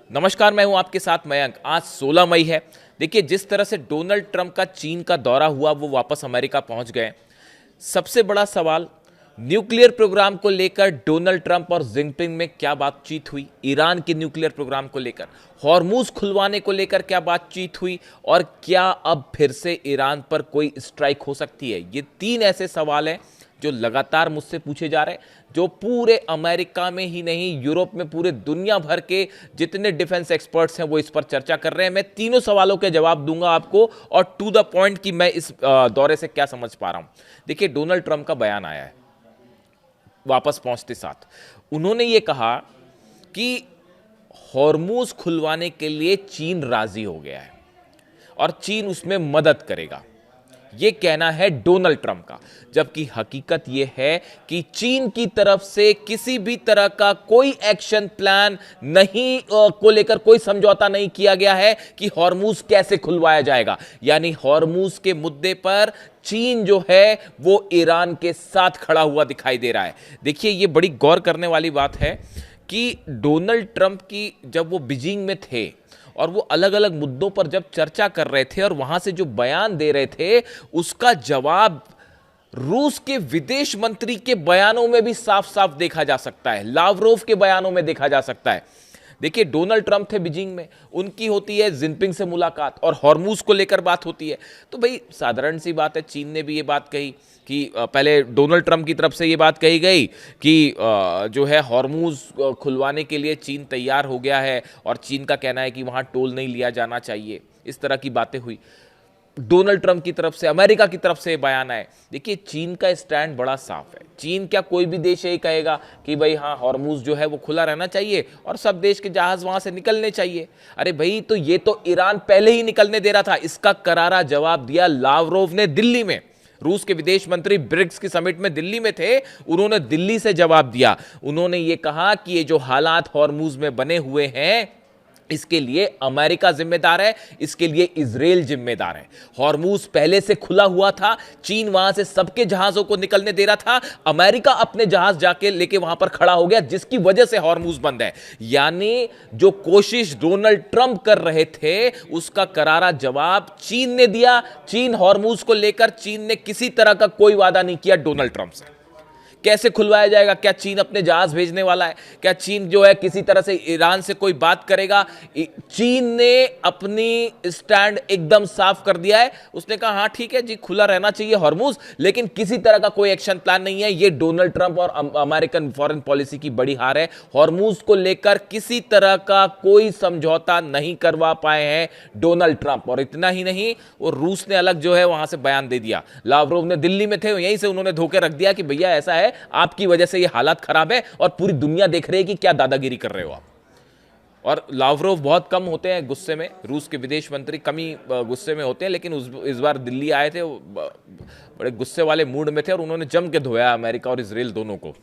नमस्कार, मैं हूं आपके साथ मयंक। आज 16 मई है। देखिए, जिस तरह से डोनाल्ड ट्रंप का चीन का दौरा हुआ, वो वापस अमेरिका पहुंच गए। सबसे बड़ा सवाल, न्यूक्लियर प्रोग्राम को लेकर डोनाल्ड ट्रंप और जिनपिंग में क्या बातचीत हुई, ईरान के न्यूक्लियर प्रोग्राम को लेकर, हॉर्मूज खुलवाने को लेकर क्या बातचीत हुई, और क्या अब फिर से ईरान पर कोई स्ट्राइक हो सकती है। ये तीन ऐसे सवाल हैं जो लगातार मुझसे पूछे जा रहे हैं, जो पूरे अमेरिका में ही नहीं, यूरोप में, पूरे दुनिया भर के जितने डिफेंस एक्सपर्ट्स हैं वो इस पर चर्चा कर रहे हैं। मैं तीनों सवालों के जवाब दूंगा आपको, और टू द पॉइंट कि मैं इस दौरे से क्या समझ पा रहा हूं। देखिए, डोनाल्ड ट्रंप का बयान आया है वापस पहुंचते साथ। उन्होंने ये कहा कि हॉर्मूज खुलवाने के लिए चीन राजी हो गया है और चीन उसमें मदद करेगा। यह कहना है डोनाल्ड ट्रंप का, जबकि हकीकत यह है कि चीन की तरफ से किसी भी तरह का कोई एक्शन प्लान नहीं को लेकर कोई समझौता नहीं किया गया है कि हॉर्मूज कैसे खुलवाया जाएगा। यानी हॉर्मूज के मुद्दे पर चीन जो है वो ईरान के साथ खड़ा हुआ दिखाई दे रहा है। देखिए, यह बड़ी गौर करने वाली बात है कि डोनाल्ड ट्रंप की जब वो बीजिंग में थे और वो अलग अलग मुद्दों पर जब चर्चा कर रहे थे और वहां से जो बयान दे रहे थे, उसका जवाब रूस के विदेश मंत्री के बयानों में भी साफ साफ देखा जा सकता है, लावरोव के बयानों में देखा जा सकता है। देखिए, डोनाल्ड ट्रंप थे बीजिंग में, उनकी होती है जिनपिंग से मुलाकात और हॉर्मूज को लेकर बात होती है। तो भाई साधारण सी बात है, चीन ने भी ये बात कही कि पहले डोनाल्ड ट्रंप की तरफ से ये बात कही गई कि जो है हॉर्मूज खुलवाने के लिए चीन तैयार हो गया है, और चीन का कहना है कि वहाँ टोल नहीं लिया जाना चाहिए। इस तरह की बातें हुई। डोनाल्ड ट्रंप की तरफ से, अमेरिका की तरफ से बयान आए। देखिए, चीन का स्टैंड बड़ा साफ है। चीन क्या कोई भी देश यही कहेगा कि भाई हाँ, हॉर्मूज जो है वो खुला रहना चाहिए और सब देश के जहाज वहां से निकलने चाहिए। अरे भाई, तो ये तो ईरान पहले ही निकलने दे रहा था। इसका करारा जवाब दिया लावरोव ने दिल्ली में। रूस के विदेश मंत्री ब्रिक्स की समिट में दिल्ली में थे, उन्होंने दिल्ली से जवाब दिया। उन्होंने ये कहा कि ये जो हालात हॉर्मूज में बने हुए हैं, इसके लिए अमेरिका जिम्मेदार है, इसके लिए इजराइल जिम्मेदार है। हॉर्मूज पहले से खुला हुआ था, चीन वहां से सबके जहाजों को निकलने दे रहा था, अमेरिका अपने जहाज जाके लेके वहां पर खड़ा हो गया, जिसकी वजह से हॉर्मूज बंद है। यानी जो कोशिश डोनाल्ड ट्रंप कर रहे थे, उसका करारा जवाब चीन ने दिया। चीन हॉर्मूज को लेकर, चीन ने किसी तरह का कोई वादा नहीं किया डोनाल्ड ट्रंप से। कैसे खुलवाया जाएगा? क्या चीन अपने जहाज भेजने वाला है? क्या चीन जो है किसी तरह से ईरान से कोई बात करेगा? चीन ने अपनी स्टैंड एकदम साफ कर दिया है। उसने कहा हाँ ठीक है जी, खुला रहना चाहिए हॉर्मूज, लेकिन किसी तरह का कोई एक्शन प्लान नहीं है। यह डोनाल्ड ट्रंप और अमेरिकन फॉरेन पॉलिसी की बड़ी हार है। हॉर्मूज को लेकर किसी तरह का कोई समझौता नहीं करवा पाए हैं डोनाल्ड ट्रंप। और इतना ही नहीं, वो रूस ने अलग जो है वहां से बयान दे दिया। लावरोव ने दिल्ली में थे, यहीं से उन्होंने धोखे रख दिया कि भैया ऐसा है, आपकी वजह से ये हालात खराब है और पूरी दुनिया देख रही है कि क्या दादागिरी कर रहे हो आप। और लावरोव बहुत कम होते हैं गुस्से में, रूस के विदेश मंत्री कम ही गुस्से में होते हैं, लेकिन इस बार दिल्ली आए थे, बड़े गुस्से वाले मूड में थे और उन्होंने जम के धोया अमेरिका और इजराइल दोनों को।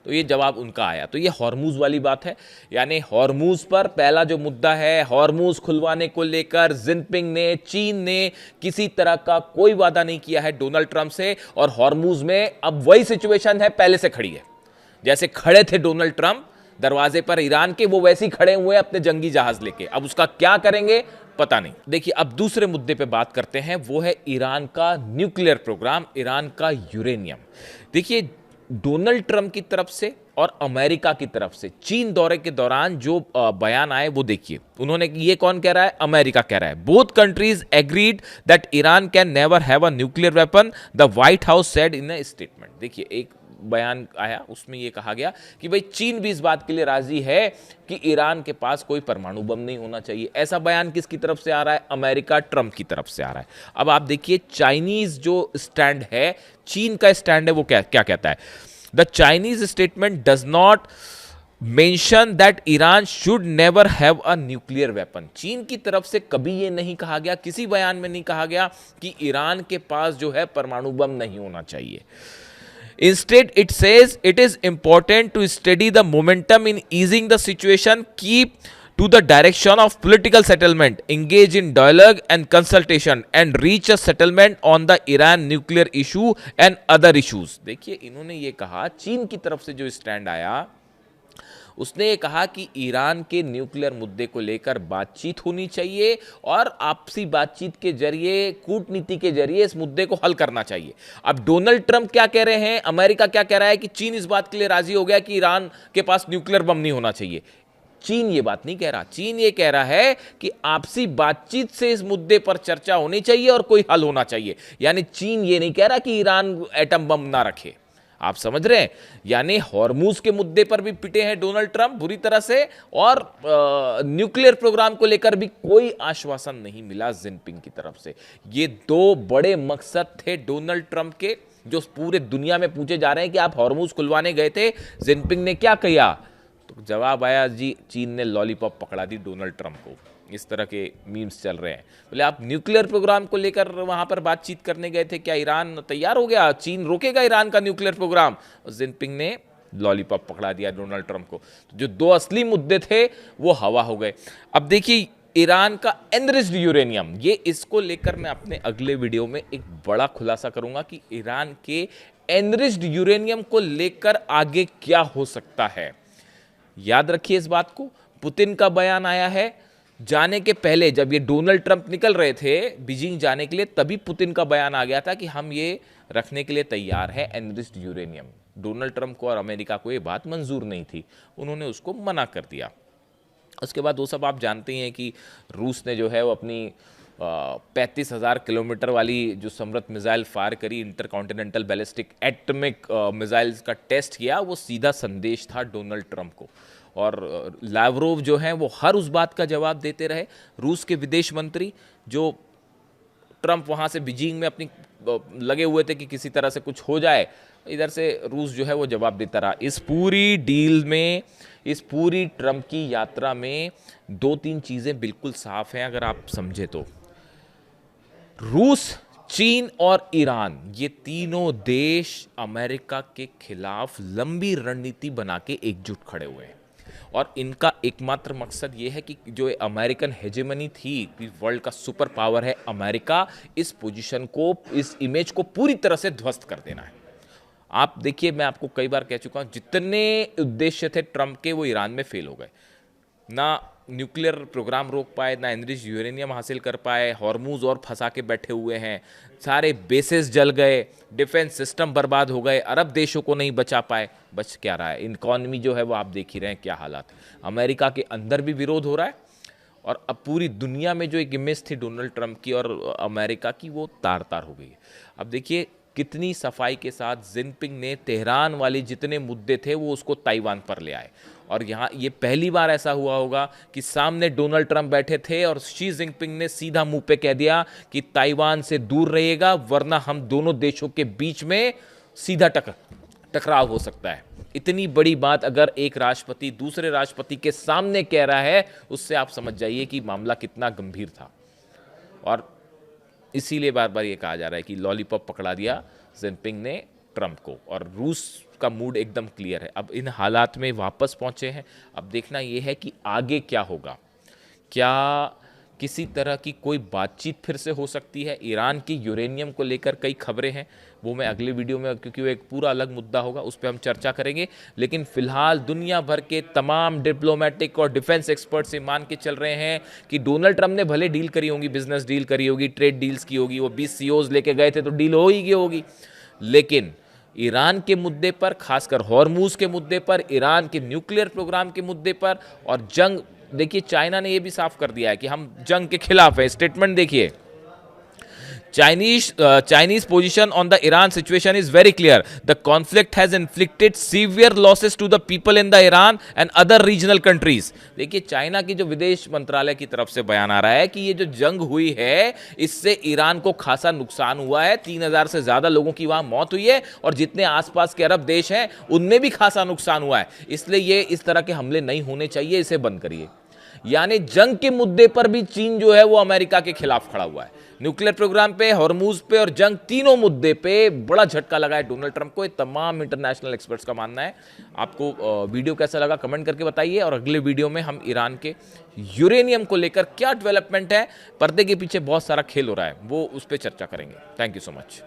तो ये जवाब उनका आया। तो ये हॉर्मूज वाली बात है। यानी हॉर्मूज पर पहला जो मुद्दा है, हॉर्मूज खुलवाने को लेकर जिनपिंग ने, चीन ने किसी तरह का कोई वादा नहीं किया है डोनाल्ड ट्रंप से। और हॉर्मूज में अब वही सिचुएशन है, पहले से खड़ी है। जैसे खड़े थे डोनाल्ड ट्रंप दरवाजे पर ईरान के, वो वैसे ही खड़े हुए अपने जंगी जहाज लेके। अब उसका क्या करेंगे पता नहीं। देखिए, अब दूसरे मुद्दे पे बात करते हैं, वो है ईरान का न्यूक्लियर प्रोग्राम, ईरान का यूरेनियम। देखिए, डोनाल्ड ट्रंप की तरफ से और अमेरिका की तरफ से चीन दौरे के दौरान जो बयान आए वो देखिए। उन्होंने, ये कौन कह रहा है? अमेरिका कह रहा है। Both countries agreed that Iran can never have a nuclear weapon, the white house said in a statement. देखिए, एक बयान आया, उसमें यह कहा गया कि भाई चीन भी इस बात के लिए राजी है कि ईरान के पास कोई परमाणु बम नहीं होना चाहिए। ऐसा बयान किसकी तरफ से आ रहा है? अमेरिका, ट्रंप की तरफ से आ रहा है। अब आप देखिए, चाइनीज जो स्टैंड है, चीन का स्टैंड है, वो क्या क्या कहता है? The Chinese statement does not mention that Iran should never have a nuclear weapon. चीन की तरफ से कभी यह नहीं कहा गया, किसी बयान में नहीं कहा गया कि ईरान के पास जो है परमाणु बम नहीं होना चाहिए। Instead, it says it is important to study the momentum in easing the situation, keep to the direction of political settlement, engage in dialogue and consultation, and reach a settlement on the Iran nuclear issue and other issues. देखिए, इन्होंने ये कहा, चीन की तरफ से जो stand आया उसने ये कहा कि ईरान के न्यूक्लियर मुद्दे को लेकर बातचीत होनी चाहिए और आपसी बातचीत के जरिए, कूटनीति के जरिए इस मुद्दे को हल करना चाहिए। अब डोनाल्ड ट्रंप क्या कह रहे हैं, अमेरिका क्या कह रहा है कि चीन इस बात के लिए राजी हो गया कि ईरान के पास न्यूक्लियर बम नहीं होना चाहिए। चीन ये बात नहीं कह रहा, चीन ये कह रहा है कि आपसी बातचीत से इस मुद्दे पर चर्चा होनी चाहिए और कोई हल होना चाहिए। यानी चीन ये नहीं कह रहा कि ईरान एटम बम ना रखे। आप समझ रहे हैं? यानी हॉर्मूज के मुद्दे पर भी पिटे हैं डोनाल्ड ट्रंप बुरी तरह से, और न्यूक्लियर प्रोग्राम को लेकर भी कोई आश्वासन नहीं मिला जिनपिंग की तरफ से। ये दो बड़े मकसद थे डोनाल्ड ट्रंप के, जो पूरे दुनिया में पूछे जा रहे हैं कि आप हॉर्मूज खुलवाने गए थे, जिनपिंग ने क्या किया? तो जवाब आया जी, चीन ने लॉलीपॉप पकड़ा दी डोनाल्ड ट्रंप को। इस तरह के मीम्स चल रहे हैं। बोले आप न्यूक्लियर प्रोग्राम को लेकर वहां पर बातचीत करने गए थे, क्या ईरान तैयार हो गया? चीन रोकेगा ईरान का न्यूक्लियर प्रोग्राम? जिनपिंग ने लॉलीपॉप पकड़ा दिया डोनाल्ड ट्रंप को। तो जो दो असली मुद्दे थे वो हवा हो गए। अब देखिए ईरान का एनरिच्ड यूरेनियम, ये इसको लेकर मैं अपने अगले वीडियो में एक बड़ा खुलासा करूंगा कि ईरान के एनरिच्ड यूरेनियम को लेकर आगे क्या हो सकता है। याद रखिए इस बात को। पुतिन का बयान आया है जाने के पहले, जब ये डोनाल्ड ट्रंप निकल रहे थे बीजिंग जाने के लिए, तभी पुतिन का बयान आ गया था कि हम ये रखने के लिए तैयार है एनरिच्ड यूरेनियम। डोनाल्ड ट्रंप को और अमेरिका को ये बात मंजूर नहीं थी, उन्होंने उसको मना कर दिया। उसके बाद वो सब आप जानते ही हैं कि रूस ने जो है वो अपनी 35,000 किलोमीटर वाली जो समृद्ध मिसाइल फायर करी, इंटरकॉन्टिनेंटल बैलिस्टिक एटॉमिक मिसाइल्स का टेस्ट किया। वो सीधा संदेश था डोनाल्ड ट्रंप को, और लावरोव जो हैं वो हर उस बात का जवाब देते रहे। रूस के विदेश मंत्री, जो ट्रंप वहाँ से बीजिंग में अपनी लगे हुए थे कि किसी तरह से कुछ हो जाए, इधर से रूस जो है वो जवाब देता रहा। इस पूरी डील में, इस पूरी ट्रंप की यात्रा में दो तीन चीज़ें बिल्कुल साफ हैं अगर आप समझे तो। रूस, चीन और ईरान, ये तीनों देश अमेरिका के खिलाफ लंबी रणनीति बना के एकजुट खड़े हुए हैं, और इनका एकमात्र मकसद ये है कि जो अमेरिकन हेजेमनी थी कि वर्ल्ड का सुपर पावर है अमेरिका, इस पोजीशन को, इस इमेज को पूरी तरह से ध्वस्त कर देना है। आप देखिए, मैं आपको कई बार कह चुका हूं, जितने उद्देश्य थे ट्रंप के वो ईरान में फेल हो गए। ना न्यूक्लियर प्रोग्राम रोक पाए, ना एनरिच्ड यूरेनियम हासिल कर पाए, हॉर्मूज और फंसा के बैठे हुए हैं, सारे बेसेस जल गए, डिफेंस सिस्टम बर्बाद हो गए, अरब देशों को नहीं बचा पाए। बच क्या रहा है? इकॉनमी जो है वो आप देख ही रहे हैं क्या हालात। अमेरिका के अंदर भी विरोध हो रहा है, और अब पूरी दुनिया में जो एक इमेज थी डोनाल्ड ट्रंप की और अमेरिका की, वो तार तार हो गई है। अब देखिए कितनी सफाई के साथ जिनपिंग ने तेहरान वाले जितने मुद्दे थे वो उसको ताइवान पर ले आए, और यहाँ ये पहली बार ऐसा हुआ होगा कि सामने डोनाल्ड ट्रंप बैठे थे और शी जिनपिंग ने सीधा मुंह पे कह दिया कि ताइवान से दूर रहेगा, वरना हम दोनों देशों के बीच में सीधा टकराव हो सकता है। इतनी बड़ी बात अगर एक राष्ट्रपति दूसरे राष्ट्रपति के सामने कह रहा है, उससे आप समझ जाइए कि मामला कितना गंभीर था। और इसीलिए बार बार ये कहा जा रहा है कि लॉलीपॉप पकड़ा दिया जिनपिंग ने ट्रंप को, और रूस का मूड एकदम क्लियर है। अब इन हालात में वापस पहुंचे हैं, अब देखना ये है कि आगे क्या होगा। क्या किसी तरह की कोई बातचीत फिर से हो सकती है? ईरान की यूरेनियम को लेकर कई खबरें हैं, वो मैं अगले वीडियो में, क्योंकि वो एक पूरा अलग मुद्दा होगा, उस पर हम चर्चा करेंगे। लेकिन फिलहाल दुनिया भर के तमाम डिप्लोमेटिक और डिफेंस एक्सपर्ट्स ये मान के चल रहे हैं कि डोनाल्ड ट्रंप ने भले डील करी होगी, बिजनेस डील करी होगी, ट्रेड डील्स की होगी, वो 20 सीईओज लेके गए थे तो डील हो ही गई होगी, लेकिन ईरान के मुद्दे पर, खासकर हॉर्मूज के मुद्दे पर, ईरान के न्यूक्लियर प्रोग्राम के मुद्दे पर, और जंग, देखिए चाइना ने यह भी साफ कर दिया है कि हम जंग के खिलाफ है। स्टेटमेंट देखिए, Chinese position on the Iran situation is very clear. The conflict has inflicted severe losses to the people in the Iran and other regional countries. देखिए चाइना की जो विदेश मंत्रालय की तरफ से बयान आ रहा है कि ये जो जंग हुई है इससे ईरान को खासा नुकसान हुआ है, 3,000 से ज्यादा लोगों की वहां मौत हुई है, और जितने आसपास के अरब देश हैं उनमें भी खासा नुकसान हुआ है, इसलिए ये इस तरह के हमले नहीं होने चाहिए, इसे बंद करिए। यानी जंग के मुद्दे पर भी चीन जो है वो अमेरिका के खिलाफ खड़ा हुआ है। न्यूक्लियर प्रोग्राम पे, हॉर्मूज पे और जंग, तीनों मुद्दे पे बड़ा झटका लगा है डोनाल्ड ट्रंप को, ये तमाम इंटरनेशनल एक्सपर्ट्स का मानना है। आपको वीडियो कैसा लगा कमेंट करके बताइए, और अगले वीडियो में हम ईरान के यूरेनियम को लेकर क्या डेवलपमेंट है, पर्दे के पीछे बहुत सारा खेल हो रहा है, वो उस पर चर्चा करेंगे। Thank you so much.